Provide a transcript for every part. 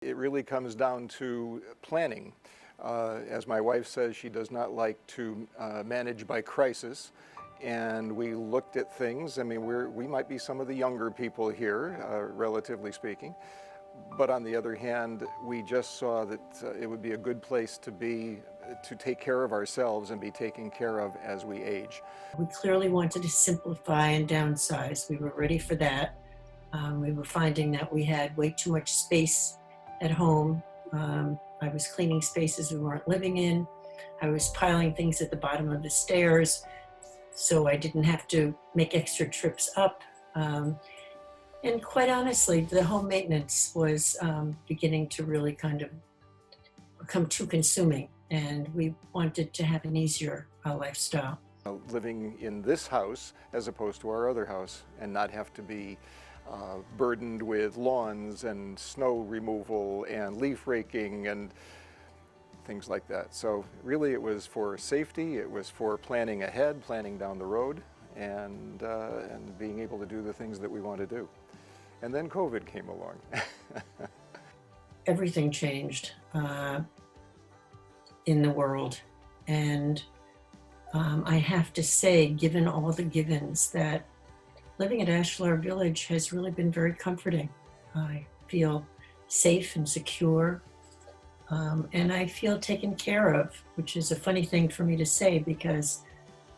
It really comes down to planning. As my wife says, she does not like to manage by crisis. And we looked at things. I mean, we might be some of the younger people here, relatively speaking. But on the other hand, we just saw that it would be a good place to be, to take care of ourselves and be taken care of as we age. We clearly wanted to simplify and downsize. We were ready for that. We were finding that we had way too much space at home. I was cleaning spaces we weren't living in. I was piling things at the bottom of the stairs, so I didn't have to make extra trips up. And quite honestly, the home maintenance was beginning to really kind of become too consuming, and we wanted to have an easier lifestyle. Living in this house as opposed to our other house and not have to be burdened with lawns and snow removal and leaf raking and things like that. So really it was for safety, it was for planning ahead, planning down the road, and being able to do the things that we want to do. And then COVID came along. Everything changed in the world, and I have to say, given all the givens, that living at Ashlar Village has really been very comforting. I feel safe and secure, and I feel taken care of, which is a funny thing for me to say because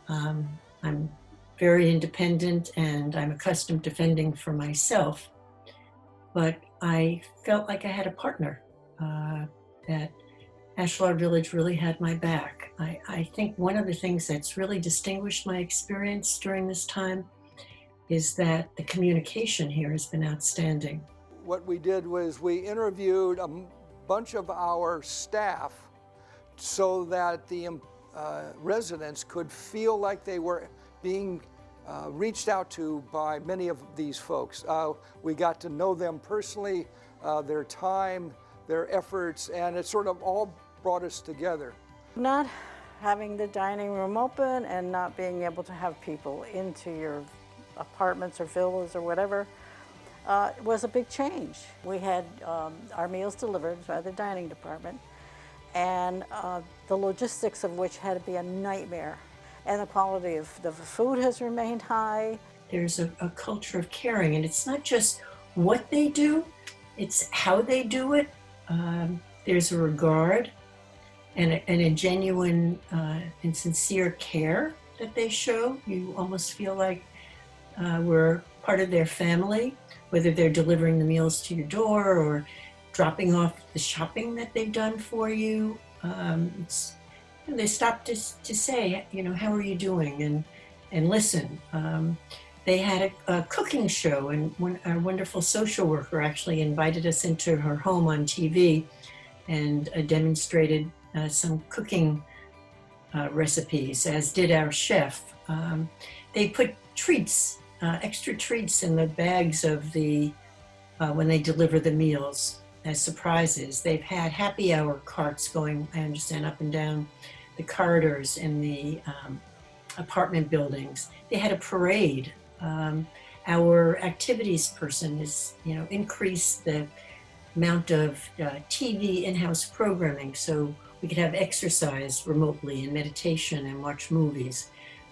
I'm very independent and I'm accustomed to fending for myself. But I felt like I had a partner, that Ashlar Village really had my back. I think one of the things that's really distinguished my experience during this time is that the communication here has been outstanding. What we did was we interviewed a bunch of our staff so that the residents could feel like they were being reached out to by many of these folks. We got to know them personally, their time, their efforts, and it sort of all brought us together. Not having the dining room open and not being able to have people into your apartments or villas or whatever was a big change. We had our meals delivered by the dining department, and the logistics of which had to be a nightmare. And the quality of the food has remained high. There's a culture of caring, and it's not just what they do, it's how they do it. There's a regard and a genuine and sincere care that they show. You almost feel like we're part of their family, whether they're delivering the meals to your door or dropping off the shopping that they've done for you. They stop to say, how are you doing, and listen. They had a cooking show, and our wonderful social worker actually invited us into her home on TV and demonstrated some cooking recipes, as did our chef. They put treats, extra treats in the bags of when they deliver the meals as surprises. They've had happy hour carts going, I understand, up and down the corridors in the apartment buildings. They had a parade. Our activities person has, increased the amount of TV in-house programming so we could have exercise remotely and meditation and watch movies.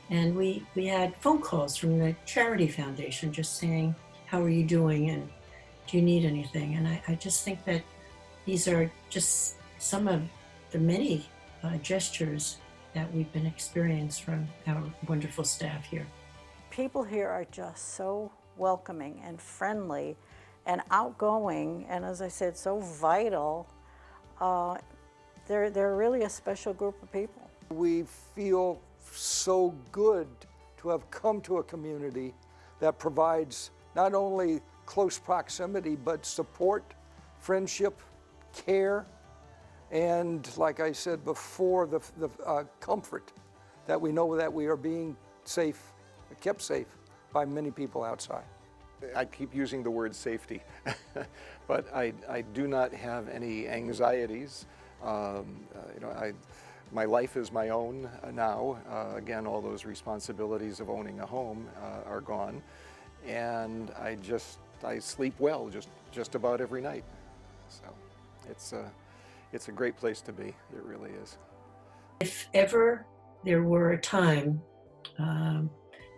And we had phone calls from the Charity Foundation just saying, how are you doing and do you need anything? And I just think that these are just some of the many gestures that we've been experiencing from our wonderful staff here. People here are just so welcoming and friendly and outgoing, and as I said, so vital. They're really a special group of people. We feel so good to have come to a community that provides not only close proximity, but support, friendship, care, and like I said before, the comfort that we know that we are being safe, kept safe by many people outside. I keep using the word safety, but I do not have any anxieties. My life is my own now. Again, all those responsibilities of owning a home are gone, and I sleep well just about every night. So. It's a great place to be. It really is. If ever there were a time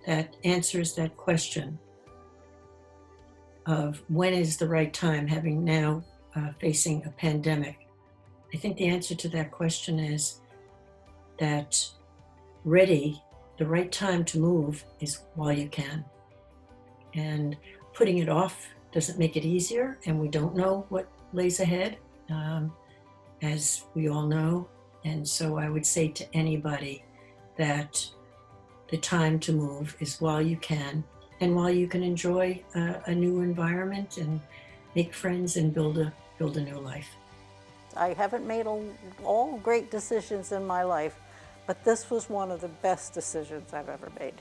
that answers that question of when is the right time, having now facing a pandemic, I think the answer to that question is that the right time to move is while you can. And putting it off doesn't make it easier, and we don't know what lays ahead, as we all know. And so I would say to anybody that the time to move is while you can, and while you can enjoy a new environment and make friends and build a new life. I haven't made all great decisions in my life, but this was one of the best decisions I've ever made.